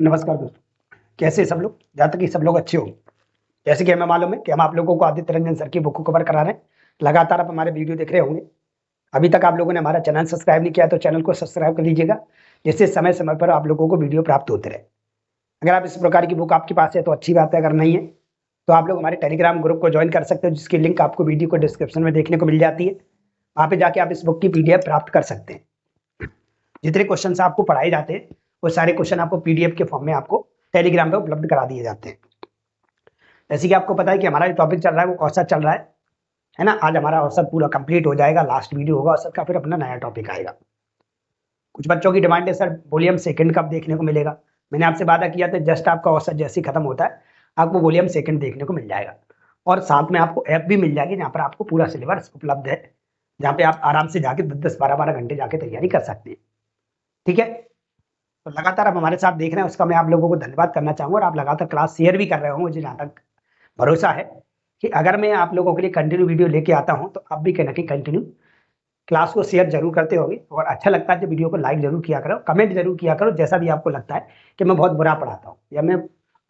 नमस्कार दोस्तों, कैसे सब लोग। जहाँ तक कि सब लोग अच्छे हो, जैसे कि हमें मालूम है कि हम आप लोगों को आदित्य रंजन सर की बुक को कवर करा रहे हैं। लगातार आप हमारे वीडियो देख रहे होंगे। अभी तक आप लोगों ने हमारा चैनल सब्सक्राइब नहीं किया तो चैनल को सब्सक्राइब कर लीजिएगा, जिससे समय समय पर आप लोगों को वीडियो प्राप्त होते रहे। अगर आप इस प्रकार की बुक आपके पास है तो अच्छी बात है, अगर नहीं है तो आप लोग हमारे टेलीग्राम ग्रुप को ज्वाइन कर सकते हो, जिसकी लिंक आपको वीडियो को डिस्क्रिप्शन में देखने को मिल जाती है। वहाँ पे जाके आप इस बुक की PDF प्राप्त कर सकते हैं। जितने क्वेश्चन आपको पढ़ाए जाते हैं वो सारे क्वेश्चन आपको PDF के फॉर्म में आपको टेलीग्राम पे उपलब्ध करा दिए जाते हैं। जैसे कि आपको पता है कि हमारा जो टॉपिक चल रहा है वो औसत चल रहा है ना। आज हमारा औसत पूरा कंप्लीट हो जाएगा, लास्ट वीडियो होगा औसत का, फिर अपना नया टॉपिक आएगा। कुछ बच्चों की डिमांड है, सर वॉल्यूम सेकंड कब देखने को मिलेगा। मैंने आपसे वादा किया था, जस्ट आपका औसत जैसे ही खत्म होता है आपको वॉल्यूम सेकंड देखने को मिल जाएगा, और साथ में आपको ऐप भी मिल जाएगी जहाँ पर आपको पूरा सिलेबस उपलब्ध है, जहाँ पे आप आराम से जाके 10 12 घंटे जाके तैयारी कर सकते हैं। ठीक है, तो लगातार आप हमारे साथ देख रहे हैं, उसका मैं आप लोगों को धन्यवाद करना चाहूंगा। और आप लगातार क्लास शेयर भी कर रहे हो, मुझे जहाँ तक भरोसा है कि अगर मैं आप लोगों के लिए कंटिन्यू वीडियो लेके आता हूं तो आप भी कहीं ना कहीं कंटिन्यू क्लास को शेयर जरूर करते होंगे। और अच्छा लगता है तो वीडियो को लाइक जरूर किया करो, कमेंट जरूर किया करो। जैसा भी आपको लगता है कि मैं बहुत बुरा पढ़ाता हूँ या मैं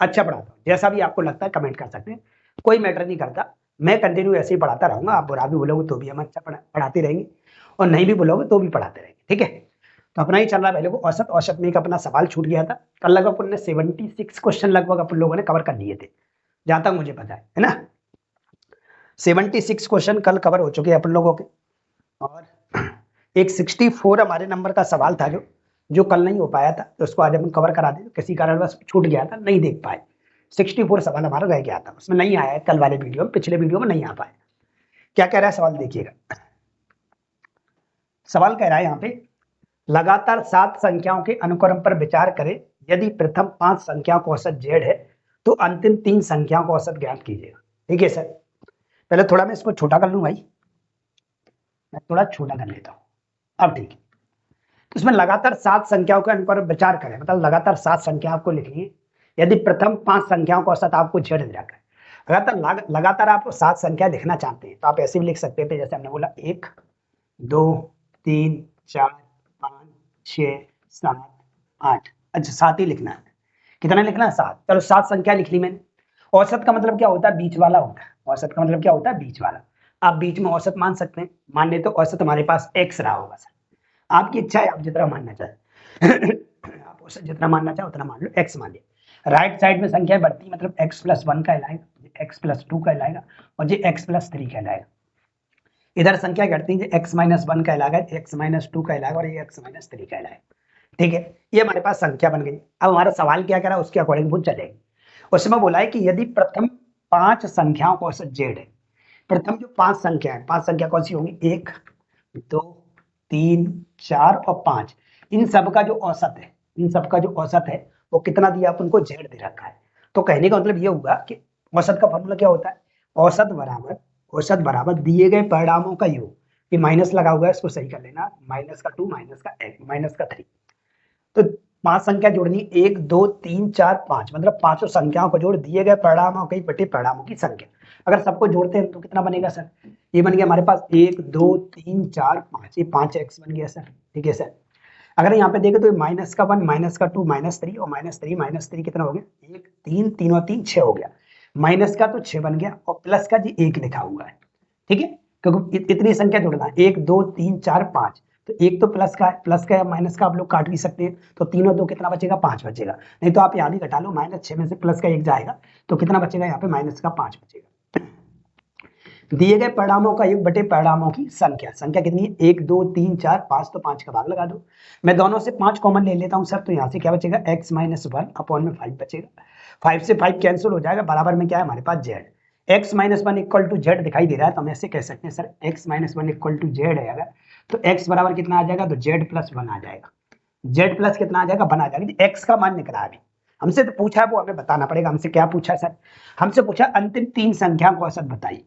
अच्छा पढ़ाता हूँ, जैसा भी आपको लगता है कमेंट कर सकते हैं, कोई मैटर नहीं करता। मैं कंटिन्यू ऐसे ही पढ़ाता रहूंगा। आप बुरा भी बोलोगे तो भी हम अच्छा पढ़ाते रहेंगे, और नहीं भी बोलोगे तो भी पढ़ाते रहेंगे। ठीक है, तो अपना ही चल रहा है। पहले को औसत औसत में एक अपना सवाल छूट गया था। कल लगभग अपन ने 76 क्वेश्चन लगभग अपन लोगों ने कवर कर लिए थे, जहां तक मुझे पता है ना। 76 क्वेश्चन कल कवर हो चुके हैं अपन लोगों के, और एक 64 हमारे नंबर का सवाल था जो कल नहीं हो पाया था, तो उसको आज अपन कवर करा दे। किसी कारणवश छूट गया था, नहीं देख पाए। 64 सवाल हमारा रह गया था, उसमें नहीं आया है कल वाले वीडियो में, पिछले वीडियो में नहीं आ पाए। क्या कह रहा है सवाल, देखिएगा। सवाल कह रहा है यहाँ पे, लगातार 7 संख्याओं के अनुक्रम पर विचार करें। यदि प्रथम 5 संख्याओं का औसत z है तो अंतिम 3 संख्याओं का औसत ज्ञात कीजिएगा। ठीक है सर, पहले थोड़ा मैं इसको छोटा कर लूं भाई, मैं थोड़ा छोटा कर लेता हूं। अब ठीक है, तो इसमें लगातार 7 संख्याओं के अनुक्रम विचार करें, मतलब लगातार 7 संख्या आपको लिखनी है। यदि प्रथम 5 संख्याओं का औसत आपको z दिया है, लगातार आप 7 संख्या लिखना चाहते हैं तो आप ऐसे भी लिख सकते थे, जैसे हमने बोला 1 2 3 4 5 6 7 8। अच्छा 7 ही लिखना है, कितना लिखना है 7। चलो 7 संख्या लिख ली मैंने। औसत का मतलब क्या होता है, बीच वाला होता है। औसत का मतलब क्या होता है, बीच वाला। आप बीच में औसत मान सकते हैं, मान ले तो औसत हमारे पास x रहा होगा सर। आपकी इच्छा है, आप जितना मानना चाहे आप औसत जितना मानना चाहे उतना मान लो, x मान लिया। राइट साइड में संख्या बढ़ती मतलब x+1 कहलाएगा, x+2 कहलाएगा, और ये x+3 कहलाएगा। इधर संख्या घटती है, x-1 कहलाएगा, x-2 कहलाएगा, और ये x-3 कहलाएगा। ठीक है, ये हमारे पास संख्या बन गई। अब हमारा सवाल क्या करा, उसके अकॉर्डिंग वो चलेगी। उसमें बोला है कि यदि प्रथम 5 संख्याओं का औसत z है। प्रथम जो 5 संख्या है, 5 संख्या कौन सी होंगी, 1 2 3 4 और 5, इन सब का जो औसत है, इन सब का जो औसत है वो कितना दिया अपन को, z दे रखा है। तो कहने का मतलब ये हुआ कि औसत का फॉर्मूला क्या होता है, औसत बराबर दिए गए परिणामों का योग। ये माइनस लगा हुआ है, इसको सही कर लेना, -2 -3। तो 5 संख्या जोड़नी, 1 2 3 4 5, मतलब पांचों संख्याओं को जोड़ दिए गए परिणामों के बटे परिणामों की संख्या। अगर सबको जोड़ते हैं तो कितना बनेगा सर, ये बन गया हमारे पास 1 2 3 4 5, ये 5x बन गया सर। ठीक है सर, अगर यहाँ पे देखें तो -1 -2 -3 और -3 कितना हो गया, 1 3 3 और 3 6 हो गया। माइनस का तो 6 बन गया, और प्लस का जी 1 लिखा हुआ है। ठीक है, क्योंकि इतनी संख्या जोड़ना है, 1 2 3 4 5, तो एक तो प्लस का है, प्लस का या माइनस का आप लोग काट भी सकते हैं, तो 3 और 2 कितना बचेगा, 5 बचेगा। नहीं तो आप यहाँ भी घटा लो, -6 में से प्लस का 1 जाएगा तो कितना बचेगा, यहाँ पे माइनस का 5 बचेगा। दिए गए परिणामों का योग बटे परिणामों की संख्या। संख्या कितनी है, 1 2 3 4 5, तो 5 का भाग लगा दो। मैं दोनों से 5 कॉमन ले लेता हूं सर, तो यहाँ से क्या बचेगा, x-1 अपॉन में 5 बचेगा। 5 से 5 कैंसिल हो जाएगा, बराबर में क्या है हमारे पास z। x-1 equal to z दिखाई दे रहा है, तो हम ऐसे कह सकते हैं sir x-1 equal to z है अगर, तो x बराबर कितना आ जाएगा, तो z+1 आ जाएगा। z प्लस कितना आ जाएगा, 1 आ जाएगा। x का मान निकला अभी, हमसे तो पूछा है वो हमें बताना पड़ेगा। हमसे क्या पूछा है सर, हमसे पूछा अंतिम 3 संख्या को औसत बताइए।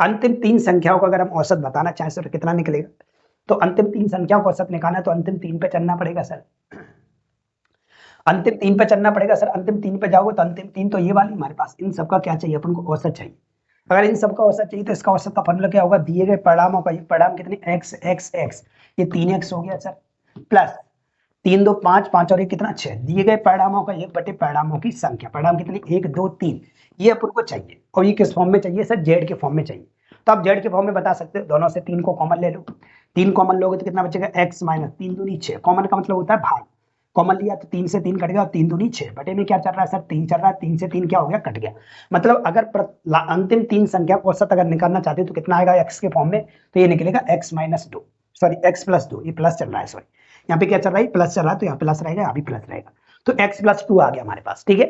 अंतिम 3 संख्याओं का अगर हम औसत बताना चाहें सर, कितना निकलेगा, तो अंतिम 3 संख्याओं को औसत निकालना है तो अंतिम 3 पे चलना पड़ेगा सर। अंतिम 3 पे चलना पड़ेगा सर। अंतिम 3 पे जाओगे तो अंतिम 3 तो ये वाली हमारे पास, इन सबका क्या चाहिए अपन को, औसत चाहिए। अगर इन सबका औसत चाहिए तो इसका औसत का फॉर्मूला क्या होगा, दिए गए परिणामों का, ये परिणाम कितने, x x x, ये 3x हो गया सर, प्लस 3 2 5, 5 और 1 कितना 6, दिए गए परिणामों का योग बटे परिणामों की संख्या, परिणाम कितनी 1 2 3, ये अपन को चाहिए। और ये किस फॉर्म में चाहिए सर, जेड के फॉर्म में चाहिए। तो आप जेड के फॉर्म में बता सकते हो, दोनों से 3 को कॉमन ले लो, 3 कॉमन लोगे तो कितना बचेगा x माइनस 3 दूनी 6, कॉमन का मतलब होता है भाग, कॉमन लिया तो 3 से 3 कट गया और 3 दूनी 6, बटे में क्या चल रहा है सर 3 चल रहा है, 3 से 3 क्या हो गया कट गया। मतलब अगर अंतिम 3 संख्या को औसत अगर निकालना चाहते हो तो कितना आएगा x के फॉर्म में, तो ये निकलेगा x minus 2, sorry x plus 2, ये प्लस चल रहा है, सॉरी यहाँ पे क्या चल रहा है प्लस चल रहा है, तो यहाँ प्लस रहेगा यहाँ भी प्लस रहेगा, तो x प्लस 2 आ गया हमारे पास। ठीक है,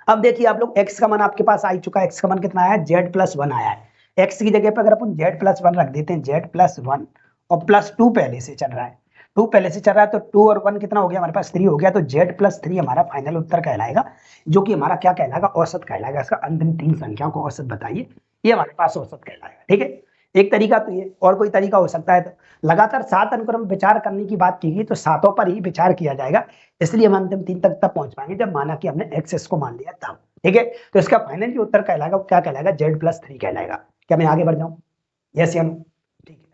अब देखिए आप लोग x का मान आपके पास आ चुका है, x का मान कितना आया है z प्लस 1 आया है। x की जगह पर अगर अपन z प्लस 1 रख देते हैं, z प्लस 1 और प्लस 2 पहले से चल रहा है, 2 पहले से चल रहा है तो 2 और 1 कितना हो गया हमारे पास 3 हो गया, तो z प्लस 3 हमारा फाइनल उत्तर कहलाएगा, जो कि हमारा क्या कहलाएगा औसत कहलाएगा। इसका अंतिम 3 संख्याओं को औसत बताइए, ये हमारे पास औसत कहलाएगा। ठीक है, एक तरीका तो ये, और कोई तरीका हो सकता है। तो लगातार 7 अनुक्रम विचार करने की बात की गई तो सातों पर ही विचार किया जाएगा, इसलिए हम अंतिम 3 तक तब पहुंच पाएंगे जब माना कि हमने एक्स को मान लिया तब। ठीक है, तो इसका फाइनल जो उत्तर कहलाएगा वो क्या कहलाएगा, z प्लस 3 कहलाएगा। क्या मैं आगे बढ़ जाऊं, यस या नो? ठीक है,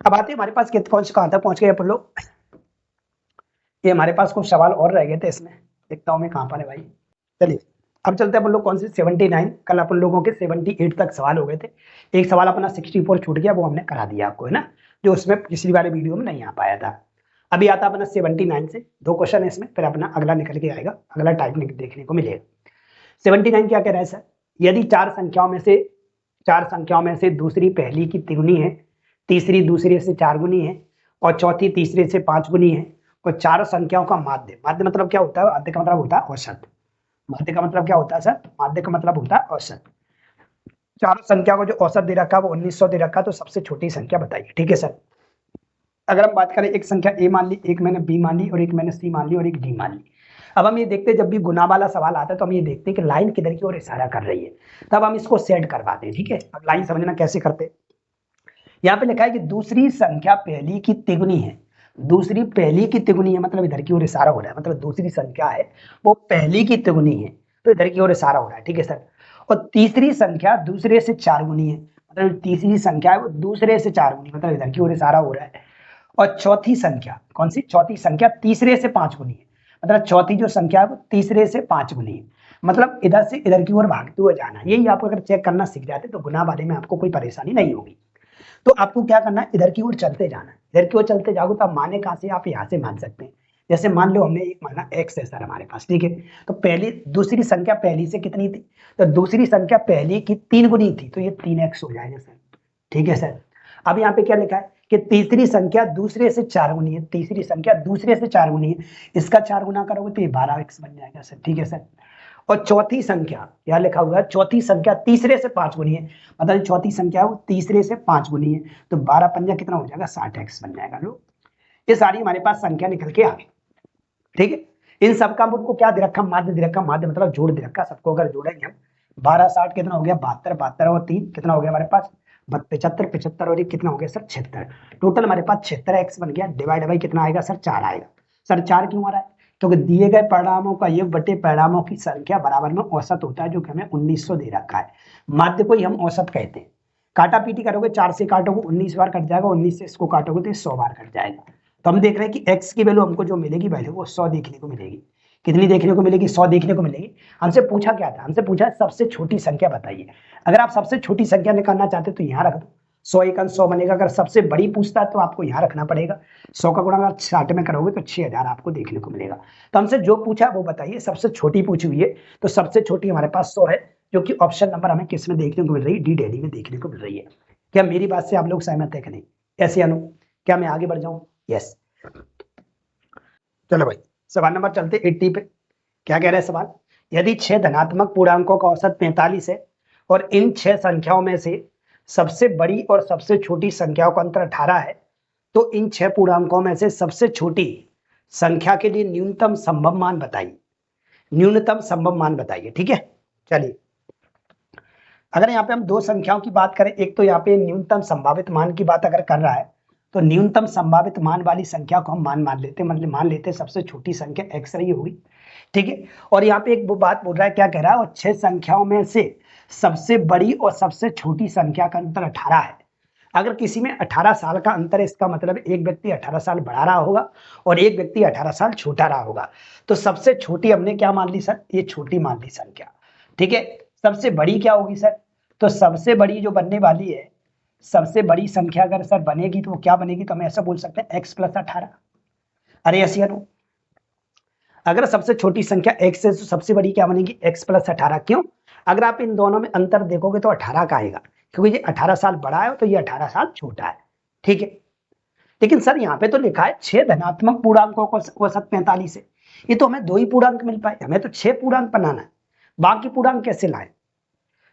अब आते हैं हमारे पास कहां तक पहुंच गए अपन लोग। ये हमारे पास कुछ सवाल और रह गए थे इसमें, देखता हूं मैं कहां पर है भाई। चलिए अब चलते हैं अपन लोग कौन से 79, कल अपन लोगों के 78 तक सवाल हो गए थे, एक सवाल अपना 64 छूट गया, वो हमने करा दिया आपको, है ना, जो उसमें पिछली वाले वीडियो में नहीं आ पाया था। अभी आता अपना 79 से 2 क्वेश्चन है इसमें, फिर अपना अगला निकल के आएगा, अगला टाइप देखने को मिलेगा। 79 क्या कह रहा है सर, यदि चार संख्याओं में से दूसरी पहली की तिगुनी है, तीसरी दूसरे से 4 गुनी है और चौथी तीसरे से 5 गुनी है, और चारों संख्याओं का माध्य, माध्य मतलब क्या होता है, माध्य का मतलब होता है औसत, माध्य का मतलब क्या होता है सर, माध्य का मतलब होता है औसत। चारों संख्या को जो औसत दे रखा है वो 1900 दे रखा है, तो सबसे छोटी संख्या बताइए। ठीक है सर, अगर हम बात करें एक संख्या a मान ली, एक मैंने b मान ली और एक मैंने c मान ली और एक d मान ली। अब हम ये देखते हैं जब भी गुना वाला सवाल आता है तो हम ये देखते हैं कि लाइन किधर की ओर इशारा कर रही है, तब हम इसको सेट करवाते हैं। ठीक है, अब लाइन समझना कैसे करते हैं। यहाँ पे लिखा है कि दूसरी संख्या पहली की तिगुनी है, दूसरी पहली की तिगुनी है मतलब इधर की ओर इशारा हो रहा है, मतलब दूसरी संख्या है वो पहली की तिगुनी है तो इधर की ओर इशारा हो रहा है। ठीक है सर, और तीसरी संख्या दूसरे से 4 गुनी है, मतलब तीसरी संख्या है वो दूसरे से 4 गुनी, मतलब इधर की ओर इशारा हो रहा है। और चौथी संख्या कौन सी, चौथी संख्या तीसरे से 5 गुनी है, मतलब चौथी जो संख्या है वो तीसरे से 5 गुनी है, मतलब इधर से इधर की ओर भागते हुए जाना। यही आप अगर चेक करना सीख जाते तो गुना वाले में आपको कोई परेशानी नहीं होगी। तो आपको क्या करना है, इधर की ओर चलते जाना है, इधर की ओर चलते जाओगे तो आप माने कहां से, आप यहाँ से मान सकते हैं। जैसे मान लो हमने एक माना x है सर हमारे पास, ठीक है, तो पहली दूसरी संख्या पहली से कितनी थी, तो दूसरी संख्या पहली की 3 गुनी थी, तो ये 3x हो जाएगा सर। ठीक है सर, अब यहाँ पे क्या लिखा है कि तीसरी संख्या दूसरे से 4 गुनी है, तीसरी संख्या दूसरे से 4 गुनी है, इसका 4 गुना करोगे तो ये 12x बन जाएगा सर। ठीक है सर, और चौथी संख्या यहाँ लिखा हुआ है, चौथी संख्या तीसरे से 5 गुनी है, मतलब चौथी संख्या वो तीसरे से 5 गुनी है, तो 12 पंजा कितना हो जाएगा 60x बन जाएगा। लो ये सारी हमारे पास संख्या निकल के आ गई। ठीक है, इन सबका हमको क्या दे रखा, माध्य दे रखा, माध्य मतलब जोड़ दे रखा, सबको अगर जोड़ेंगे हम 12 60 कितना हो गया 72, 72 और 3 कितना हो गया हमारे पास 75, 75 और 1 कितना हो गया सर 76, टोटल हमारे पास 76x बन गया। डिवाइड बाई कितना आएगा सर 4 आएगा। सर 4 क्यों आ रहा है, क्योंकि दिए गए परिणामों का योग बटे परिणामों की संख्या बराबर में औसत होता है, जो कि हमें 1900 दे रखा है। माध्य को ही हम औसत कहते हैं। काटा पीटी करोगे 4 से काटोगे 19 बार कट जाएगा, 19 से इसको काटोगे तो 100 बार कट जाएगा। तो हम देख रहे हैं कि x की वैल्यू हमको जो मिलेगी वैल्यू वो 100 देखने को मिलेगी। कितनी देखने को मिलेगी, 100 देखने को मिलेगी। हमसे पूछा क्या था, हमसे पूछा सबसे छोटी संख्या बताइए। अगर आप सबसे छोटी संख्या निकालना चाहते तो यहाँ रख दो, 100 एकन 100 बनेगा। अगर सबसे बड़ी पूछता है तो आपको यहाँ रखना पड़ेगा, 100 का गुणा अगर 60 में करोगे तो 6000 आपको देखने को मिलेगा। तो हमसे जो पूछा वो बताइए, सबसे छोटी पूछी हुई है, तो सबसे छोटी हमारे पास 100 है, जो कि ऑप्शन नंबर हमें किस में देखने को मिल रही है, डी डेली में देखने को मिल रही है। क्या मेरी बात से आप लोग सहमत है कि नहीं, ऐसे अनु? क्या मैं आगे बढ़ जाऊं? यस, चलो भाई सवाल नंबर चलते 80 पे। क्या कह रहे हैं सवाल, यदि 6 धनात्मक पूर्णांकों का औसत 45 है और इन 6 संख्याओं में से सबसे बड़ी और सबसे छोटी संख्याओं का अंतर 18 है, तो इन 6 पूर्णांकों में से सबसे छोटी संख्या के लिए न्यूनतम संभव मान बताइए। न्यूनतम संभव मान बताइए। ठीक है, चलिए अगर यहाँ पे हम दो संख्याओं की बात करें, एक तो यहाँ पे न्यूनतम संभावित मान की बात अगर कर रहा है तो न्यूनतम संभावित मान वाली संख्या को हम मान लेते हैं, मतलब मान लेते हैं सबसे छोटी संख्या x रही होगी। ठीक है, और यहाँ पे एक वो बात बोल रहा है, क्या कह रहा है, और 6 संख्याओं में से सबसे बड़ी और सबसे छोटी संख्या का अंतर 18 है, अगर किसी में 18 साल का अंतर है, इसका मतलब एक व्यक्ति 18 साल बढ़ा रहा होगा और एक व्यक्ति 18 साल छोटा रहा होगा। तो सबसे छोटी हमने क्या मान ली सर, ये छोटी मान ली संख्या, ठीक है। सबसे बड़ी क्या होगी सर, तो सबसे बड़ी जो बनने वाली है, सबसे बड़ी संख्या अगर सर बनेगी तो वो क्या बनेगी, तो हम ऐसा बोल सकते हैं x + 18। अरे यस या नो, अगर सबसे छोटी संख्या x है तो सबसे बड़ी क्या बनेगी, x + 18। क्यों, अगर आप इन दोनों में अंतर देखोगे तो 18 का आएगा, क्योंकि ये 18 साल बड़ा है तो ये 18 साल छोटा है, ठीक है। लेकिन सर यहाँ पे तो लिखा है 6 धनात्मक पूर्णांकों को औसत 45 है, ये तो हमें 2 ही पूर्णांक मिल पाए, हमें तो 6 पूर्णांक बनाना है, बाकी पूर्णांक कैसे लाए।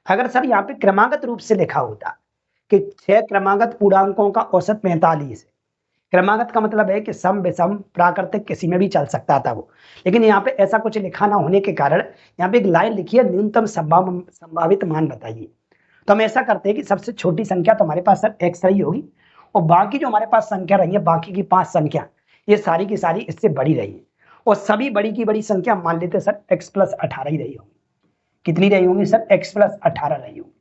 अगर सर यहाँ पे क्रमागत रूप से लिखा होता कि 6 क्रमागत पूर्णांकों का औसत 45 है, क्रमागत का मतलब है कि सम विषम प्राकृतिक किसी में भी चल सकता था वो, लेकिन यहाँ पे ऐसा कुछ लिखा ना होने के कारण यहाँ पे एक लाइन लिखी है, न्यूनतम संभावित मान बताइए। तो हम ऐसा करते हैं कि सबसे छोटी संख्या तो हमारे पास सर x रही होगी, और बाकी जो हमारे पास संख्या रही है, बाकी की 5 संख्या, ये सारी की सारी इससे बड़ी रही है, और सभी बड़ी की बड़ी संख्या मान लेते सर x + 18 ही रही होगी। कितनी रही होंगी सर, x + 18 रही होगी।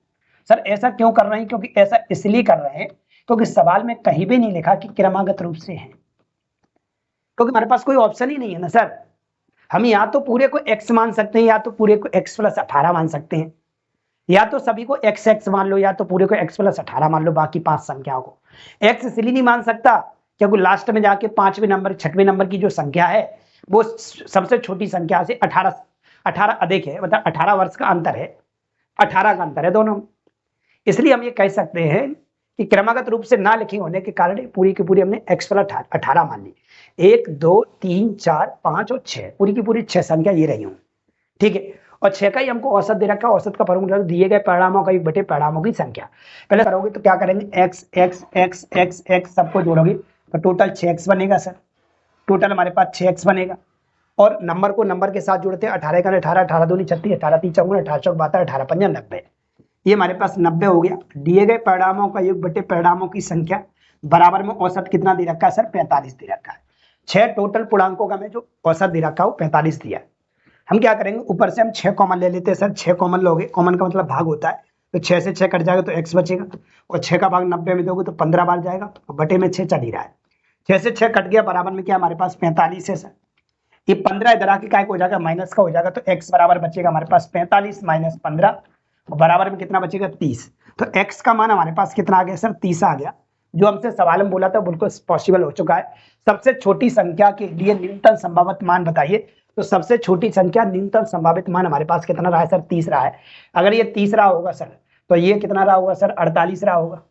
सर ऐसा क्यों कर रहे हैं, क्योंकि ऐसा इसलिए कर रहे हैं क्योंकि सवाल में कहीं भी नहीं लिखा कि क्रमागत रूप से है, क्योंकि हमारे पास कोई ऑप्शन ही नहीं है ना सर। हम या तो पूरे को x मान सकते हैं, या तो पूरे को x + 18 मान सकते हैं, या तो सभी को x मान लो, या तो पूरे को x + 18 मान लो, बाकी 5 संख्याओं को। x इसलिए नहीं मान सकता क्योंकि लास्ट में जाके 5वें नंबर 6वें नंबर की जो संख्या है वो सबसे छोटी संख्या से 18 अधिक है, मतलब 18 वर्ष का अंतर है, 18 का अंतर है दोनों। इसलिए हम ये कह सकते हैं कि क्रमागत रूप से ना लिखे होने के कारण पूरी की पूरी हमने x + 18 मान ली। 1 2 3 4 5 और 6, पूरी की पूरी 6 संख्या ये रही हूँ, ठीक है। और 6 का ही हमको औसत दे रखा है, औसत का फॉर्मूला दिए गए परिणामों का 1/, परिणामों की संख्या। पहले करोगे तो क्या करेंगे, x x x x x सबको जोड़ोगे तो टोटल 6x बनेगा सर, टोटल हमारे पास 6x बनेगा। और नंबर को नंबर के साथ जोड़ते हैं, 18 का 18, 18 दूनी 36, 18 तीन 54, 18 चौक 72, 18 पंजा 90, ये हमारे पास 90 हो गया। दिए गए परिणामों का योग बटे परिणामों की संख्या बराबर में औसत कितना दे रखा है सर, 45 दे रखा है। 6 टोटल पूर्णांकों का में जो औसत दे रखा है वो 45 दिया है। हम क्या करेंगे, ऊपर से हम 6 कॉमन ले लेते हैं सर, 6 कॉमन लोगे, कॉमन का मतलब भाग होता है, तो 6 से 6 कट जाएगा तो x बचेगा, और 6 का भाग 90 में दोगे तो 15 बार जाएगा, तो बटे में 6 चल ही रहा है। 6 से 6 कट गया, बराबर में क्या हमारे पास 45 है सर। ये 15 इधर आके काय हो जाएगा, माइनस का हो जाएगा, तो x बराबर बचेगा हमारे पास 45 - 15, और बराबर में कितना बचेगा 30। तो x का मान हमारे पास कितना आ गया सर, 30 आ गया। जो हमसे सवाल में बोला था बिल्कुल पॉसिबल हो चुका है। सबसे छोटी संख्या के लिए न्यूनतम संभावित मान बताइए, तो सबसे छोटी संख्या न्यूनतम संभावित मान हमारे पास कितना रहा है सर, 30 रहा है। अगर ये 30 रहा होगा सर, तो ये कितना रहा होगा सर, 48 रहा होगा,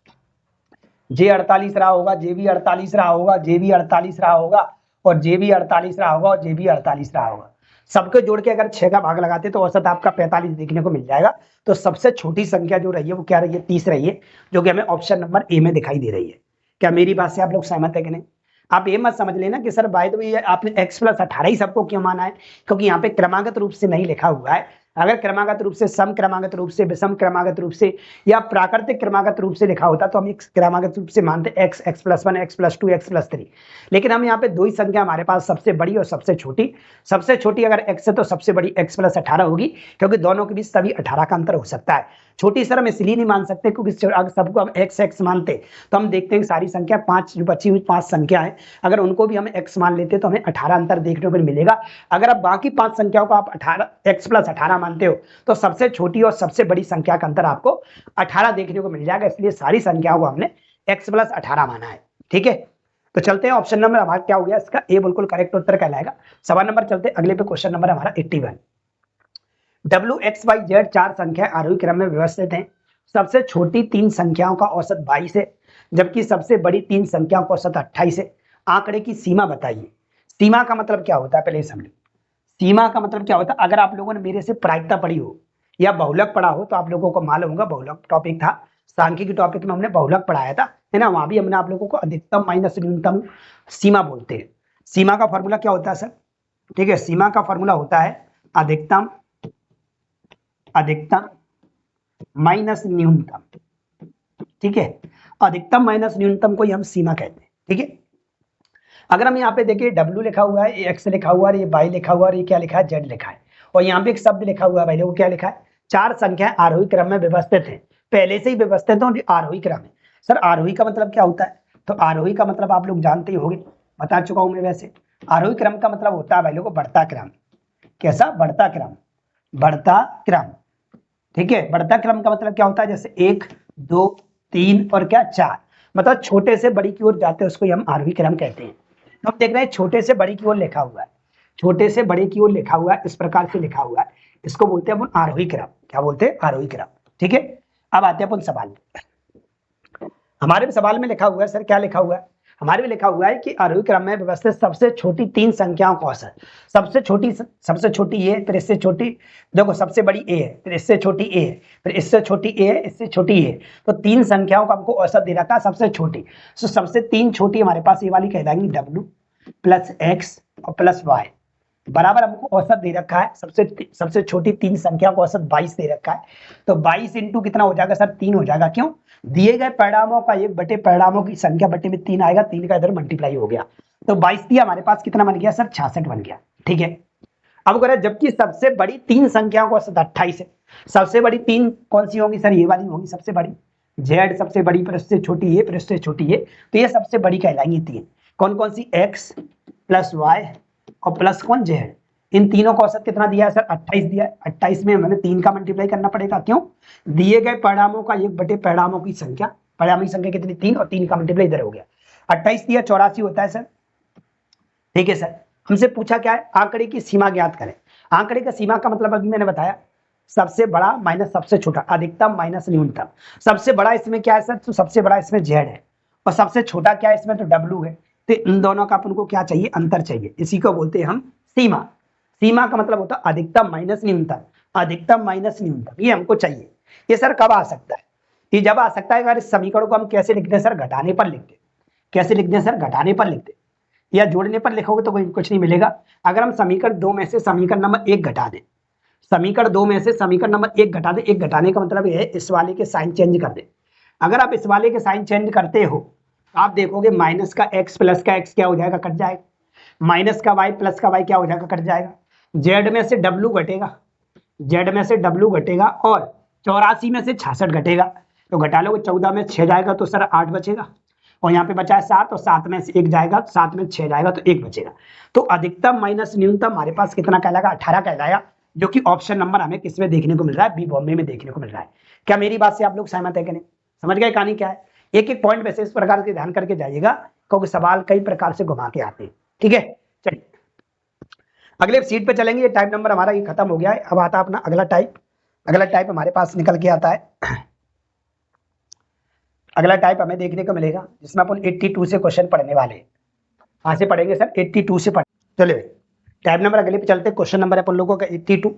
जे 48 रहा होगा, जे भी 48 रहा होगा, जे भी 48 रहा होगा, और जे भी 48 रहा होगा, और जे भी 48 रहा होगा। सबके जोड़ के अगर 6 का भाग लगाते तो औसत आपका 45 देखने को मिल जाएगा। तो सबसे छोटी संख्या जो रही है वो क्या रही है, 30 रही है, जो कि हमें ऑप्शन नंबर ए में दिखाई दे रही है। क्या मेरी बात से आप लोग सहमत है कि नहीं। आप ये मत समझ लेना कि सर बाय द वे आपने x + 18 ही सबको क्यों माना है, क्योंकि यहाँ पे क्रमागत रूप से नहीं लिखा हुआ है। अगर क्रमागत रूप से, सम क्रमागत रूप से, विषम क्रमागत रूप से, या प्राकृतिक क्रमागत रूप से लिखा होता तो हम एक क्रमागत रूप से मानते x x + 1 x + 2 x + 3। लेकिन हम यहाँ पे 2 ही संख्या हमारे पास, सबसे बड़ी और सबसे छोटी। सबसे छोटी अगर x है तो सबसे बड़ी x + 18 होगी, क्योंकि दोनों के बीच सभी 18 का अंतर हो सकता है। छोटी सर हम इसलिए नहीं मान सकते क्योंकि अगर सबको हम x x मानते तो हम देखते हैं कि सारी संख्या 5 जो बची हुई 5 संख्या है, अगर उनको भी हम x मान लेते तो हमें 18 अंतर देखने को मिलेगा। अगर आप बाकी 5 संख्याओं को आप 18 x + 18 मानते हो तो सबसे छोटी और सबसे बड़ी संख्या का अंतर आपको 18 देखने को मिल जाएगा, इसलिए सारी संख्याओं को हमने x + 18 माना है, ठीक है। तो चलते हैं ऑप्शन नंबर हमारा क्या हो गया, इसका ए बिल्कुल करेक्ट उत्तर कहलाएगा। सवाल नंबर चलते अगले पे, क्वेश्चन नंबर हमारा 81। W x y z 4 संख्या आरोही क्रम में व्यवस्थित हैं। सबसे छोटी 3 संख्याओं का औसत 22 है, जबकि सबसे बड़ी 3 संख्याओं का औसत 28 है। आंकड़े की सीमा बताइए। सीमा का मतलब क्या होता है, पहले समझो। सीमा का मतलब क्या होता है, अगर आप लोगों ने मेरे से प्रायिकता पढ़ी हो या बहुलक पढ़ा हो तो आप लोगों को मालूम होगा, बहुलक टॉपिक था, सांख्यिकी टॉपिक में हमने बहुलक पढ़ाया था, है ना। वहां भी हमने आप लोगों को अधिकतम माइनस न्यूनतम सीमा बोलते हैं। सीमा का फॉर्मूला क्या होता है सर, ठीक है। सीमा का फॉर्मूला होता है अधिकतम माइनस न्यूनतम, ठीक है। अधिकतम माइनस न्यूनतम को ही हम सीमा कहते हैं, ठीक है। अगर हम यहाँ पे देखिए W लिखा हुआ है, ये x लिखा हुआ है, ये y लिखा हुआ है, ये क्या लिखा है, z लिखा है, और यहाँ पे एक शब्द लिखा हुआ है भाई, वो क्या लिखा है, 4 संख्याएं आरोही क्रम में व्यवस्थित हैं। पहले से ही व्यवस्थित है, आरोही क्रम है। सर आरोही का मतलब क्या होता है? तो आरोही का मतलब आप लोग जानते ही होंगे, बता चुका हूं मैं वैसे। आरोही क्रम का मतलब होता है भाई लोगों बढ़ता क्रम। कैसा? बढ़ता क्रम, बढ़ता क्रम। ठीक है, बढ़ता क्रम का मतलब क्या होता है? जैसे 1 2 3 और क्या 4, मतलब छोटे से बड़ी की ओर जाते हैं उसको हम आरोही क्रम कहते हैं। तो हम देख रहे हैं छोटे से बड़ी की ओर लिखा हुआ है, छोटे से बड़े की ओर लिखा हुआ है, इस प्रकार से लिखा हुआ है, इसको बोलते हैं अपन आरोही क्रम। क्या बोलते हैं? आरोही क्रम। ठीक है, अब आते हैं अपन सवाल में। हमारे सवाल में लिखा हुआ है, सर क्या लिखा हुआ है? हमारे में लिखा हुआ है कि आरोही क्रम में व्यवस्थित सबसे छोटी 3 संख्याओं का औसत। सबसे छोटी ए, फिर इससे छोटी, देखो सबसे बड़ी ए है, फिर इससे छोटी ए है, फिर इससे छोटी ए है, इससे छोटी ए है, तो 3 संख्याओं का हमको औसत दे रखा है सबसे छोटी। तो सबसे 3 छोटी हमारे पास ये वाली कहलाएंगी W प्लस एक्स और प्लस वाई, बराबर हमको औसत दे रखा है। सबसे छोटी 3 संख्या को औसत 22 दे रखा है। तो 22 इंटू कितना हो जाएगा सर? 3 हो जाएगा। क्यों? दिए गए परिणामों का एक बटे परिणामों की संख्या बटे में 3 आएगा, 3 का इधर मल्टीप्लाई हो गया, तो 22 दिया हमारे पास कितना बन गया सर? 66 बन गया। ठीक है, अब करें जबकि सबसे बड़ी 3 संख्याओं का औसत 28 है। सबसे बड़ी 3 कौन सी होंगी सर? ये वाली होंगी सबसे बड़ी, जेड सबसे बड़ी, फिर उससे छोटी ये, फिर उससे छोटी ये, तो ये सबसे बड़ी कहलाएंगी 3। कौन कौन सी? एक्स प्लस वाई और प्लस कौन? जेड। इन तीनों का औसत कितना दिया है सर? 28 दिया है। 28 में हमें 3 का मल्टीप्लाई करना पड़ेगा। क्यों? दिए गए परिणामों का एक बटे परिणामों की संख्या, परिणामों की संख्या कितनी? 3, और 3 का मल्टीप्लाई इधर हो गया। 28 दिया 84 होता है सर। ठीक है सर, हमसे पूछा क्या है? आंकड़े की सीमा ज्ञात करें। आंकड़े का सीमा का मतलब अभी मैंने बताया, सबसे बड़ा माइनस सबसे छोटा, अधिकतम माइनस न्यूनतम। सबसे बड़ा इसमें क्या है सर? तो सबसे बड़ा इसमें जेड है, और सबसे छोटा क्या है इसमें? तो डब्ल्यू है। तो इन दोनों का अपन को क्या चाहिए? अंतर चाहिए। इसी को बोलते हैं हम सीमा। सीमा का मतलब होता है अधिकतम माइनस न्यूनतम, अधिकतम माइनस न्यूनतम, ये हमको चाहिए। ये सर कब आ सकता है? ये जब आ सकता है अगर इस समीकरण को हम कैसे लिखते हैं सर? घटाने पर लिखते। कैसे लिखते हैं सर? घटाने पर लिखते, या जोड़ने पर लिखोगे तो कोई कुछ नहीं मिलेगा। अगर हम समीकरण 2 में से समीकरण नंबर 1 घटा दें, समीकरण 2 में से समीकरण नंबर 1 घटा दें, 1 घटाने का मतलब ये है इस वाले के साइन चेंज कर दे। अगर आप इस वाले के साइन चेंज करते हो तो आप देखोगे माइनस का एक्स प्लस का एक्स क्या हो जाएगा? कट जाएगा। माइनस का वाई प्लस का वाई क्या हो जाएगा? कट जाएगा। जेड में से डब्ल्यू घटेगा, जेड में से डब्ल्यू घटेगा, और 84 में से 66 घटेगा। तो घटा लोगे 14 में 6 जाएगा तो सर 8 बचेगा, और यहाँ पे बचा है 7, और 7 में से 1 जाएगा, 7 में 6 जाएगा तो 1 बचेगा। तो अधिकतम माइनस न्यूनतम हमारे पास कितना कहलाएगा? 18 कहलाएगा, जो कि ऑप्शन नंबर हमें किसमें देखने को मिल रहा है? बी बॉम्बे में देखने को मिल रहा है। क्या मेरी बात से आप लोग सहमत है कि नहीं? समझ गए कहानी क्या है? एक एक पॉइंट वैसे इस प्रकार से ध्यान करके जाइएगा, क्योंकि सवाल कई प्रकार से घुमा के आते हैं। ठीक है, चलिए अगले सीट पे चलेंगे। ये टाइप नंबर हमारा ये खत्म हो गया है। अब आता है अपना अगला टाइप। अगला टाइप हमारे पास निकल के आता है। अगला टाइप हमें देखने को मिलेगा जिसमें अपन 82 से क्वेश्चन पढ़ने वाले हैं। कहाँ से पढ़ेंगे सर? 82 से पढ़। चलिए टाइप नंबर अगले पे चलते हैं। क्वेश्चन नंबर अपन लोगों का 82,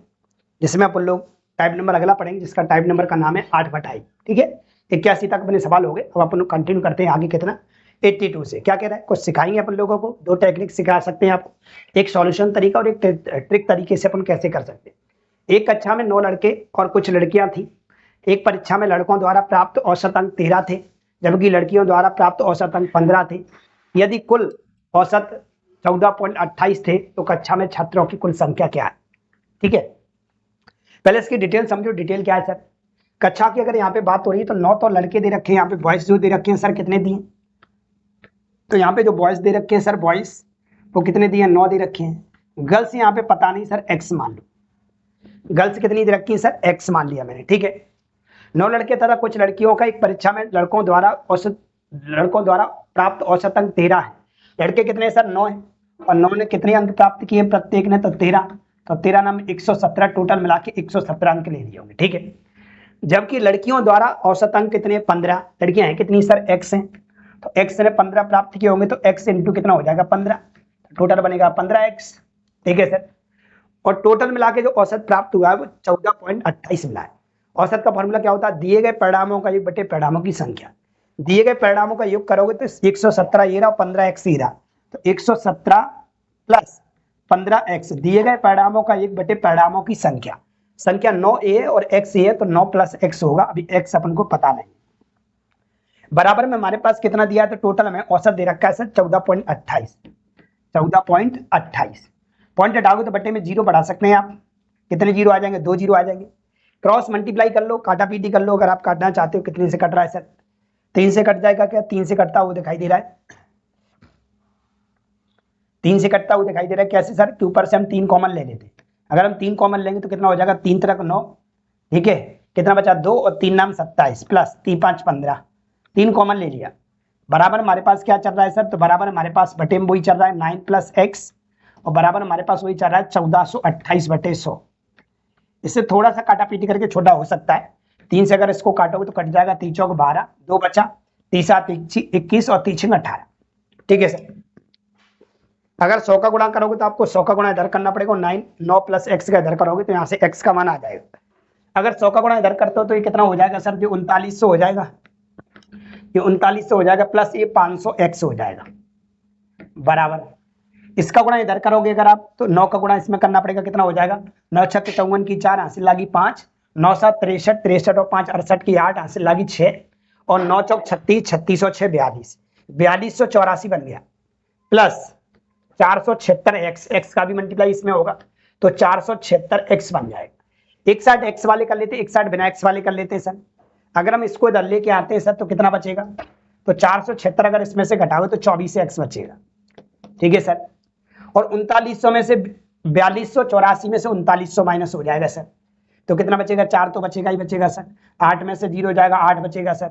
जिसमें अपन लोग टाइप नंबर अगला पढ़ेंगे, जिसका टाइप नंबर का नाम है 8/8। ठीक है, 81 तक अपने सवाल हो गए। अब अपन लोग कंटिन्यू करते हैं आगे। कितना? 82 से क्या कह रहा है? कुछ सिखाएंगे अपन लोगों को। 2 टेक्निक सिखा सकते हैं आपको, एक सॉल्यूशन तरीका और एक ट्रिक तरीके से अपन कैसे कर सकते हैं। एक कक्षा में 9 लड़के और कुछ लड़कियां थी। एक परीक्षा में लड़कों द्वारा प्राप्त औसत अंक 13 थे, जबकि लड़कियों द्वारा प्राप्त औसत अंक 15 थे। यदि कुल औसत 14.28 थे तो कक्षा में छात्रों की कुल संख्या क्या है? ठीक है, पहले इसकी डिटेल समझो। डिटेल क्या है सर? कक्षा की अगर यहाँ पे बात हो रही है तो 9 तो लड़के दे रखे हैं, यहाँ पे बॉयज जो दे रखे हैं सर कितने दिए? तो यहाँ पे जो बॉयज दे रखे हैं सर, बॉयज वो कितने दिए? 9 दे रखे हैं। गर्ल्स यहाँ पे पता नहीं सर, एक्स मान लो। गर्ल्स कितनी दे रखी है सर? एक्स मान लिया मैंने। ठीक है, 9 लड़के तथा कुछ लड़कियों का एक परीक्षा में लड़कों द्वारा प्राप्त औसत अंक 13 है। लड़के कितने सर? 9 है, और 9 ने कितने अंक प्राप्त किए प्रत्येक ने? तो 13। तो 13 नाम 117, टोटल मिला के 117 अंक ले लिए होंगे। ठीक है, जबकि लड़कियों द्वारा औसत अंक कितने? 15। लड़कियां हैं कितनी सर? एक्स हैं, तो एक्स ने 15 प्राप्त किए होंगे, तो एक्स इंटू कितना हो जाएगा? 15, टोटल बनेगा 15x। ठीक है सर, और टोटल मिला के जो औसत प्राप्त हुआ है वो 14.28 मिला है। औसत का फॉर्मूला क्या होता है? दिए गए परिणामों का योग बटे परिणामों की संख्या। दिए गए परिणामों का योग करोगे तो 117 ये रहा, 15x ही रहा, तो 117 प्लस 15x, दिए गए परिणामों का योग बटे परिणामों की संख्या। संख्या 9a है और x है, तो 9 प्लस x होगा। अभी x अपन को पता नहीं। बराबर में हमारे पास कितना दिया है? तो टोटल हमें औसत दे रखा है सर 14.28। 14.28 पॉइंट हटाओगे तो बट्टे में 0 बढ़ा सकते हैं आप। कितने 0 आ जाएंगे? 2 0 आ जाएंगे। क्रॉस मल्टीप्लाई कर लो, काटा पीटी कर लो अगर आप काटना चाहते हो। कितने से कट रहा है सर? 3 से कट जाएगा क्या? 3 से कटता हुआ दिखाई दे रहा है, 3 से कटता हुआ दिखाई दे रहा है। कैसे सर? कि ऊपर से हम 3 कॉमन ले लेते हैं। अगर हम 3 कॉमन लेंगे तो कितना हो जाएगा? 3 तरह 9, ठीक है। कितना बचा? 2 और 3 नाम 27 प्लस 3 5 15। 3 कॉमन ले लिया, बराबर हमारे पास क्या चल रहा है सर? तो बराबर हमारे पास बटे में वही चल रहा है 9 प्लस एक्स, और बराबर हमारे पास वही चल रहा है 1428 बटे 100। इससे थोड़ा सा काटा पीटी करके छोटा हो सकता है। 3 से अगर इसको काटोगे तो कट जाएगा 3 चौक 12, 2 बचा, 3 7 21 और 3 6 18, ठीक है सर। अगर 100 का गुणा करोगे तो आपको 100 का गुणा इधर करना पड़ेगा, 9 प्लस एक्स का इधर करोगे तो यहाँ से एक्स का मान आ जाएगा। अगर 100 का गुणा इधर करते हो तो ये कितना हो जाएगा सर? जो 3900 हो जाएगा, ये 3900 हो जाएगा, प्लस ये 500 एक्स हो जाएगा, बराबर। इसका गुणा इधर करोगे अगर आप तो 9 का गुणा इसमें करना पड़ेगा, कितना हो जाएगा? 9 6 54 की 4 हासिल लागी 5, 9 7 63, 63 और 5 68 की 8 हासिल लागी 6, और 9 चौक 36, 36 और 6 42, 4284 बन गया, प्लस 476 एक्स, एक्स का भी मल्टीप्लाई इसमें होगा तो 476 एक्स बन जाएगा। एक साइड एक्स वाले कर लेते, एक साइड बिना एक्स वाले कर लेते हैं सर। अगर हम इसको इधर लेके आते हैं सर तो कितना बचेगा? तो 476 अगर इसमें से घटाओगे तो 24 एक्स बचेगा, ठीक है सर। और 3900 में से 4284 में से 3900 माइनस हो जाएगा सर, तो कितना बचेगा? 4 तो बचेगा ही बचेगा सर। 8 में से 0 जाएगा, 8 बचेगा सर,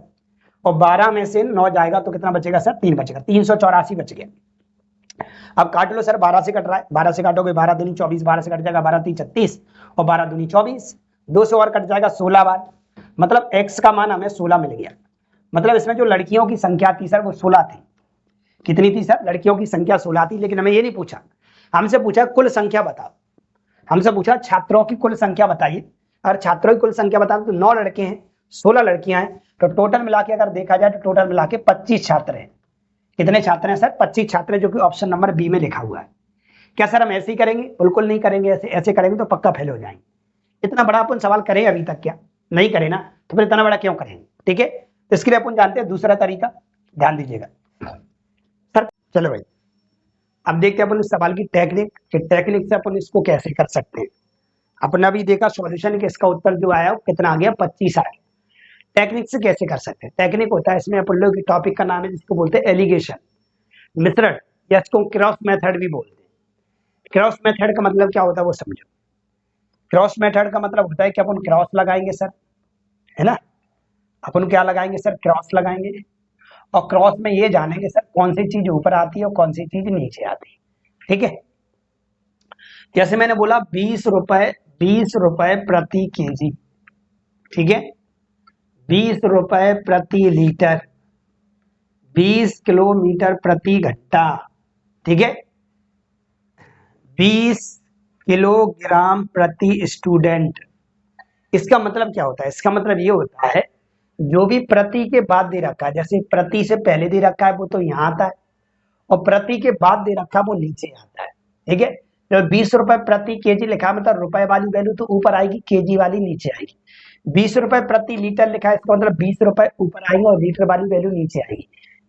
और 12 में से 9 जाएगा तो कितना बचेगा सर? 3 बचेगा, 384 बच गया। अब काट लो सर, 12 से कट रहा है, 12 से काटोगे 12 दूनी 24, 12 से कट जाएगा 12 3 36 और 12 दूनी 24, 2 से और कट जाएगा 16 बार, मतलब x का मान हमें 16 मिल गया। मतलब इसमें जो लड़कियों की संख्या थी सर वो 16 थी। कितनी थी सर? लड़कियों की संख्या 16 थी, लेकिन हमें ये नहीं पूछा, हमसे पूछा कुल संख्या बताओ। हमसे पूछा छात्रों की कुल संख्या बताइए, अगर छात्रों की कुल संख्या बताओ तो 9 लड़के हैं 16 लड़कियां हैं, तो टोटल मिला के अगर देखा जाए तो टोटल मिला के 25 छात्र हैं। कितने छात्र हैं सर? 25 छात्र हैं, जो कि ऑप्शन नंबर बी में लिखा हुआ है। क्या सर हम ऐसे ही करेंगे? बिल्कुल नहीं करेंगे, ऐसे ऐसे करेंगे तो पक्का फेल हो जाएंगे। इतना बड़ा अपन सवाल करें अभी तक क्या? नहीं करे ना, तो फिर इतना बड़ा क्यों करेंगे, ठीक है। तो इसके लिए अपन जानते हैं दूसरा तरीका, ध्यान दीजिएगा सर। चलो भाई, अब देखते हैं अपन इस सवाल की टेक्निक, कि टेक्निक से अपन इसको कैसे कर सकते हैं। अपन अभी देखा सॉल्यूशन कि इसका उत्तर जो आया वो कितना आ गया? 25 आ गया। टेक्निक से कैसे कर सकते हैं? टेक्निक होता है इसमें अपन लोग की टॉपिक का नाम है जिसको बोलते हैं एलिगेशन मेथड, या इसको क्रॉस मेथड भी बोलते हैं। क्रॉस मेथड का मतलब क्या होता है वो समझो। क्रॉस मेथड का मतलब होता है कि अपन क्रॉस लगाएंगे सर, है ना। अपन क्या लगाएंगे सर? क्रॉस लगाएंगे, और क्रॉस में ये जानेंगे सर कौन सी चीज ऊपर आती है और कौन सी चीज नीचे आती है, ठीक है। जैसे मैंने बोला 20 रुपए प्रति केजी, ठीक है, 20 रुपए प्रति लीटर, 20 किलोमीटर प्रति घंटा, ठीक है, 20 किलोग्राम प्रति स्टूडेंट। इसका मतलब क्या होता है? इसका मतलब ये होता है जो भी प्रति के बाद दे रखा है, जैसे प्रति से पहले दे रखा है वो तो यहाँ आता है, और प्रति के बाद दे रखा है वो नीचे आता है, ठीक है। जब 20 रुपए प्रति केजी लिखा है मतलब रुपए वाली वैल्यू तो ऊपर आएगी, केजी वाली नीचे आएगी। 20 रुपए प्रति लीटर लिखा है, इसका मतलब 20 रुपए ऊपर आएंगे और लीटर वाली वैल्यू नीचे आएगी।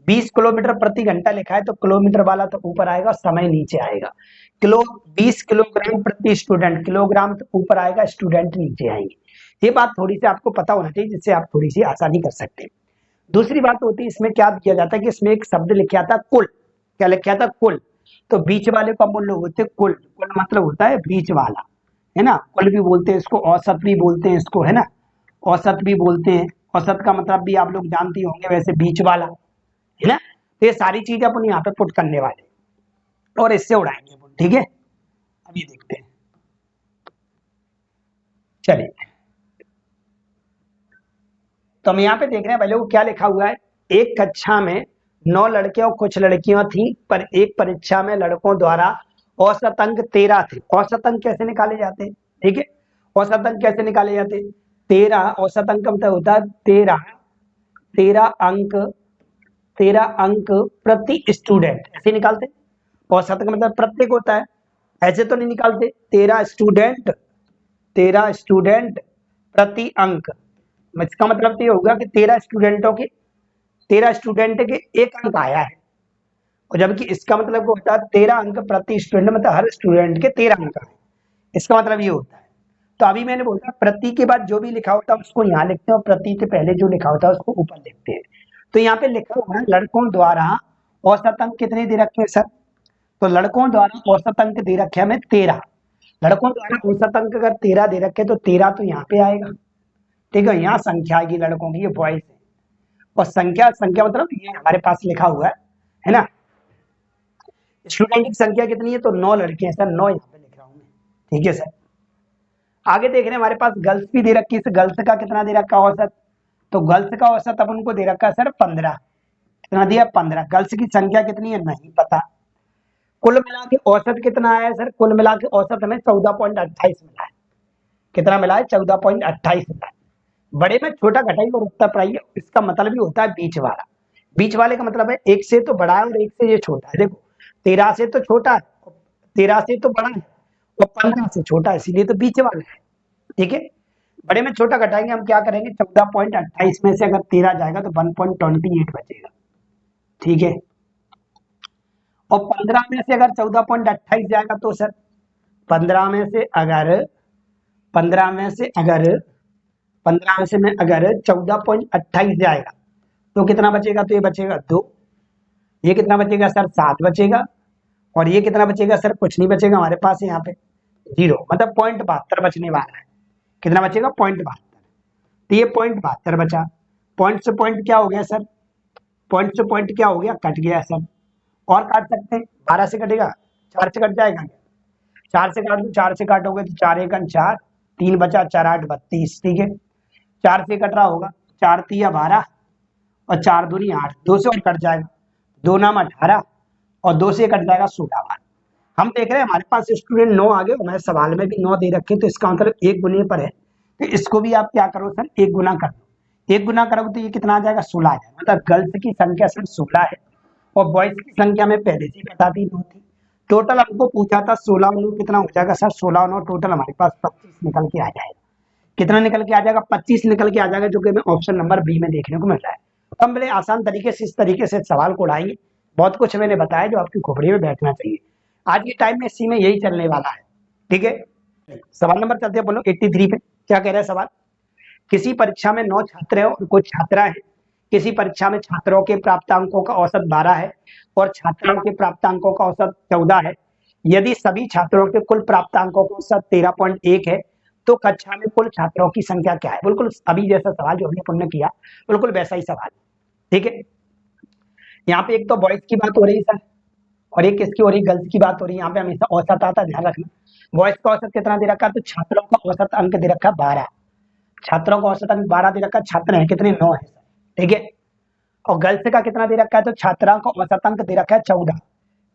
20 किलोमीटर प्रति घंटा लिखा है तो किलोमीटर वाला तो ऊपर आएगा, समय नीचे आएगा। 20 किलोग्राम प्रति स्टूडेंट, किलोग्राम तो ऊपर आएगा, स्टूडेंट नीचे आएंगे। ये बात थोड़ी सी आपको पता होना चाहिए, जिससे आप थोड़ी सी आसानी कर सकते हैं। दूसरी बात होती है इसमें क्या किया जाता है कि इसमें एक शब्द लिखा था कुल, क्या लिखा था? कुल। तो बीच वाले को हम लोग होते कुल, कुल मतलब होता है बीच वाला, है ना। कुल भी बोलते हैं इसको, औसत भी बोलते हैं इसको, है ना, औसत भी बोलते हैं। औसत का मतलब भी आप लोग जानते होंगे वैसे, बीच वाला, है ना। तो ये सारी चीजें अपन यहाँ पे पुट करने वाले और इससे उड़ाएंगे अपन, ठीक है। अभी देखते हैं, चलिए। तो हम यहाँ पे देख रहे हैं पहले वो क्या लिखा हुआ है। एक कक्षा में 9 लड़के और कुछ लड़कियां थी, पर एक परीक्षा में लड़कों द्वारा औसत अंक 13 थे। औसत अंक कैसे निकाले जाते हैं, ठीक है। औसत अंक कैसे निकाले जाते हैं? 13 औसत अंक मतलब होता है 13 अंक प्रति स्टूडेंट, ऐसे निकालते। औसत का मतलब प्रत्येक होता है, ऐसे तो नहीं निकालते। 13 स्टूडेंट प्रति अंक, इसका मतलब तो ये होगा कि 13 स्टूडेंट के एक अंक आया है, और जबकि इसका मतलब होता है 13 अंक प्रति स्टूडेंट, मतलब हर स्टूडेंट के 13 अंक आए, इसका मतलब ये होता है। तो अभी मैंने बोला प्रति के बाद जो भी लिखा होता है उसको यहाँ लिखते हैं, और प्रति के पहले जो लिखा होता है उसको ऊपर लिखते हैं। तो यहाँ पे लिखा हुआ है लड़कों द्वारा औसत अंक कितने दे रखे हैं सर? तो लड़कों द्वारा औसत अंक दे रखे हमें 13। लड़कों द्वारा औसत अंक अगर 13 दे रखे तो 13 तो यहाँ पे आएगा, ठीक है। यहाँ संख्या आएगी लड़कों की, ये बॉयज है, और संख्या संख्या मतलब ये हमारे पास लिखा हुआ है ना। स्टूडेंट की संख्या कितनी है? तो 9 लड़के हैं सर, 9 यहाँ पे लिख रहा हूँ मैं, ठीक है सर। आगे देख रहे हैं हमारे पास गर्ल्स भी दे रखी है, गर्ल्स का कितना दे रखा औसत? तो गर्ल्स का औसत अपन को दे रखा है सर 15। कितना दिया? 15। गर्ल्स की संख्या कितनी है? नहीं पता। कुल मिला के औसत कितना आया सर? कुल मिला के औसत हमें 14.28 मिला है। कितना मिला है? 14.28 मिला है। बड़े में छोटा घटाइए और उत्तर पढ़ाइए, इसका मतलब भी होता है बीच वाला। बीच वाले का मतलब है एक से तो बड़ा है और एक से ये छोटा है। देखो 13 से तो छोटा है, 13 से तो बड़ा है, और 15 से छोटा है, इसीलिए तो बीच वाला है, ठीक है। बड़े में छोटा घटाएंगे हम, क्या करेंगे? 14.28 में से अगर 13 जाएगा तो 1.28 बचेगा, ठीक है। और 15 में से अगर 14.28 जाएगा तो सर 15 में से अगर 15 में से में अगर 14.28 जाएगा तो कितना बचेगा? तो ये बचेगा 2। ये कितना बचेगा सर? 7 बचेगा। और ये कितना बचेगा सर? कुछ नहीं बचेगा हमारे पास यहाँ पे 0, मतलब 0.72 बचने वाला है। कितना बचेगा? 0.72। तो ये 0.72 बचा। पॉइंट से पॉइंट क्या हो गया सर? पॉइंट से पॉइंट क्या हो गया? कट गया सर। और काट सकते हैं, 12 से कटेगा, 4 से कट जाएगा, 4 से काट दो, 4 से काटोगे तो 4 1 4, 3 बचा, 4 8 32, ठीक है। 4 से कट रहा होगा, 4 3 12 और 4 दूनी 8, 2 से और कट जाएगा, 2 नाम 18 और 2 से कट जाएगा 16। हम देख रहे हैं हमारे पास स्टूडेंट 9 आ गए, हमारे सवाल में भी 9 दे रखे, तो इसका मतलब 1 गुने पर है, तो इसको भी आप क्या करो सर? 1 गुना कर दो। 1 गुना करोगे तो ये कितना आ जाएगा? 16 आ जाएगा। मतलब गर्ल्स की संख्या सर 16 है और बॉयज की संख्या में पहले से बता दी 9 थी। टोटल हमको पूछा था 16 9 कितना हो जाएगा सर? 16 9 टोटल हमारे पास 25 निकल के आ जाएगा। कितना निकल के आ जाएगा? 25 निकल के आ जाएगा, जो कि हमें ऑप्शन नंबर बी में देखने को मिल रहा है। तो हम बड़े आसान तरीके से इस तरीके से सवाल को उड़ाएंगे। बहुत कुछ मैंने बताया जो आपकी खोपड़ी में बैठना चाहिए। आज के टाइम में इसी में यही चलने वाला है, ठीक है। सवाल नंबर चलते हैं, बोलो 83 पे क्या कह रहा है सवाल? किसी परीक्षा में 9 छात्र हैं और कुछ छात्रा है। किसी परीक्षा में छात्रों के प्राप्तांकों का औसत 12 है और छात्राओं के प्राप्तांकों का औसत 14 है। यदि सभी छात्रों के कुल प्राप्तांकों का औसत 13.1 है तो कक्षा में कुल छात्रों की संख्या क्या है? बिल्कुल अभी जैसा सवाल जो हमने पुण्य किया, बिल्कुल वैसा ही सवाल, ठीक है। यहाँ पे एक तो बॉयज की बात हो रही है सर, और एक किसकी हो रही? गर्ल्स की बात हो रही है। यहाँ पे हमेशा औसत आता है, ध्यान रखना। बॉयज का औसत कितना दे रखा है? तो छात्रों का औसत अंक दे रखा है 12। छात्रों का औसत अंक 12 दे रखा है, छात्र है कितने? 9 है सर, ठीक है। और गर्ल्स का कितना दे रखा है? तो छात्राओं का औसत अंक दे रखा है 14।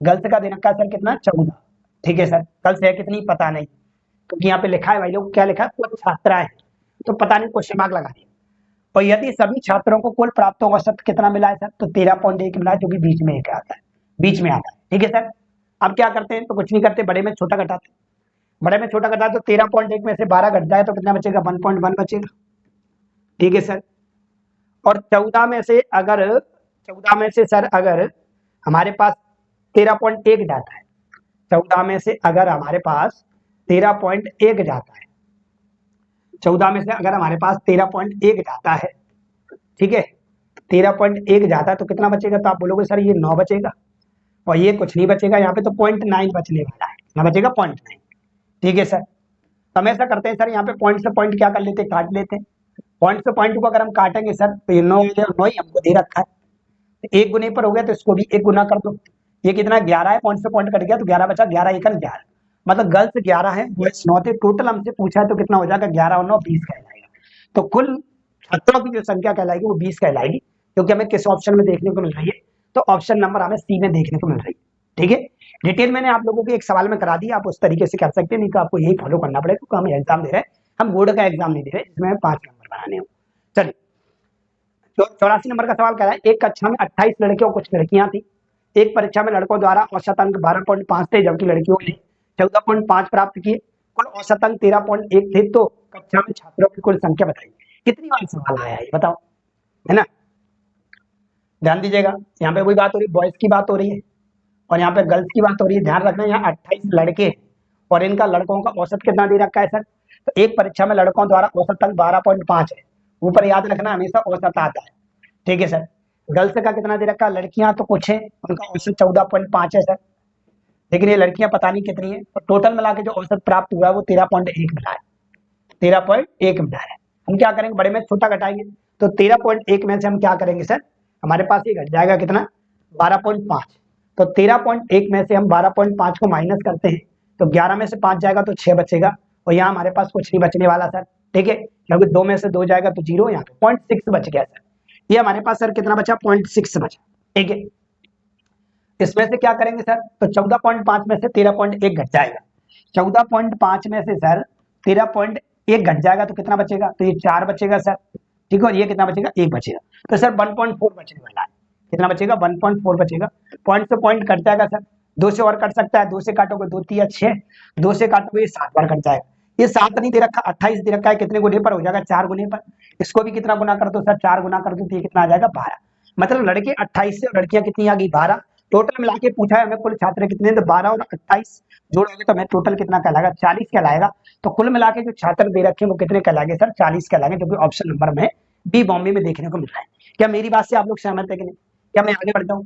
गर्ल्स का दे रखा है सर कितना? 14, ठीक है सर। गर्ल्स है कितनी? पता नहीं, क्योंकि यहाँ पे लिखा है भाई लोग, क्या लिखा है? कुछ छात्राएं, तो पता नहीं, क्वेश्चन मार्क लगा दिया। और यदि सभी छात्रों को कुल प्राप्त औसत कितना मिला है सर? तो 13.1 मिला है, जो कि बीच में एक आता है, बीच में आता है, ठीक है सर। अब क्या करते हैं? तो कुछ नहीं करते, बड़े में छोटा घटाते। बड़े में छोटा घटा तो 13.1 में से 12 घट जाए तो कितना बचेगा? 1.1 बचेगा, ठीक है सर। और 14 में से सर अगर हमारे पास 13.1 जाता है, 14 में से अगर हमारे पास 13.1 जाता है, 14 में से अगर हमारे पास 13.1 जाता है, ठीक है, 13.1 जाता है तो कितना बचेगा? तो आप बोलोगे सर ये 9 बचेगा और ये कुछ नहीं बचेगा, यहाँ पे तो 0.9 बचने वाला है। कितना बचेगा? 0.9, ठीक है सर। तो हम ऐसा करते हैं सर, यहाँ पे पॉइंट से पॉइंट क्या कर लेते हैं? काट लेते हैं। पॉइंट से पॉइंट को अगर हम काटेंगे सर तो ये 9 ही हमको दे रखा है, 1 गुने पर हो गया तो इसको भी 1 गुना कर दो। ये कितना? 11 है, पॉइंट से पॉइंट कट गया तो 11 बचा, 11 1 11, मतलब गर्ल्स 11 है, बॉयज 9 थे। टोटल हमसे पूछा है तो कितना हो जाएगा? 11 और 9 20 कहलाएगा। तो कुल छात्रों की जो संख्या कहलाएगी वो 20 कहलाएगी, क्योंकि हमें किस ऑप्शन में देखने को मिल रही है? तो ऑप्शन नंबर हमें सी में देखने को मिल रही है, ठीक है। डिटेल मैंने आप लोगों को एक सवाल में करा दी, आप उस तरीके से कर सकते हैं, नहीं तो आपको यही फॉलो करना पड़ेगा, क्योंकि हम एग्जाम दे रहे हैं, हम बोर्ड का एग्जाम नहीं दे रहे जिसमें 5 नंबर बनाने हो। चलिए, तो 84 नंबर का सवाल कह रहा है, एक कक्षा में 28 लड़के और कुछ लड़कियां थी। एक परीक्षा में लड़कों द्वारा औसत अंक 12.5 थे, जबकि लड़कियों ने 14.5 प्राप्त किए। कुल औसत अंक 13.1 थे, तो कक्षा में छात्रों की कुल संख्या बताइए। कितनी बार सवाल आया है बताओ, है ना। ध्यान दीजिएगा, यहाँ पे वही बात हो रही है, बॉयज की बात हो रही है और यहाँ पे गर्ल्स की बात हो रही है। ध्यान रखना, यहाँ 28 लड़के और इनका लड़कों का औसत कितना दे रखा है सर? तो एक परीक्षा में लड़कों द्वारा औसत अंक 12.5 है। ऊपर याद रखना, हमेशा औसत आता है, ठीक है सर। गर्ल्स का कितना दे रखा है, लड़कियां तो कुछ है, उनका औसत 14.5 है सर, लेकिन ये लड़कियां पता नहीं कितनी है, और टोटल मिला के जो औसत प्राप्त हुआ है वो 13.1 मिला है, 13.1 मिला है। हम क्या करेंगे, बड़े में छोटा घटाएंगे, तो 13.1 में से हम क्या करेंगे सर, हमारे पास ये घट जाएगा कितना, 12.5। तो 13.1 में से हम 12.5 को माइनस करते हैं, तो 11 में से 5 जाएगा तो 6 बचेगा, और यहाँ हमारे पास कुछ नहीं बचने वाला सर, ठीक है, क्योंकि 2 में से 2 जाएगा तो 0, यहाँ पे 0.6 बच गया सर। ये हमारे पास सर कितना बचा, 0.6 बचा, ठीक है। इसमें से क्या करेंगे सर, तो 14.5 में से 13.1 घट जाएगा, 14.5 में से सर 13.1 घट जाएगा तो कितना बचेगा, तो ये 4 बचेगा सर, ठीक है, और ये कितना बचेगा, 1 बचेगा, तो सर 1.4 बचने वाला है, कितना बचेगा, 1.4 बचेगा। पॉइंट से पॉइंट कट जाएगा सर, 2 से और कट सकता है, 2 से काटोगे 2 3 6, 2 से काटोगे 7 बार कट जाएगा, ये 7 नहीं दे रखा, 28 दे रखा है, कितने गुने पर हो जाएगा, 4 गुने पर। इसको भी कितना गुना कर दो सर, 4 गुना कर दो तो ये कितना आ जाएगा, 12। मतलब लड़के 28 से और लड़कियां कितनी आ गई, 12। टोटल मिला के पूछा है हमें कुल छात्र कितने, तो 12 और 28 जोड़ोगे तो हमें टोटल कितना कहलाएगा, 40 कहलाएगा। तो कुल मिला के जो छात्र दे रखे हैं वो कितने कहलाएंगे सर, 40 कहलाएंगे, जो कि ऑप्शन नंबर में बी बॉम्बे में देखने को मिल रहा है। क्या मेरी बात से आप लोग सहमत है कि नहीं, क्या मैं आगे बढ़ता हूँ।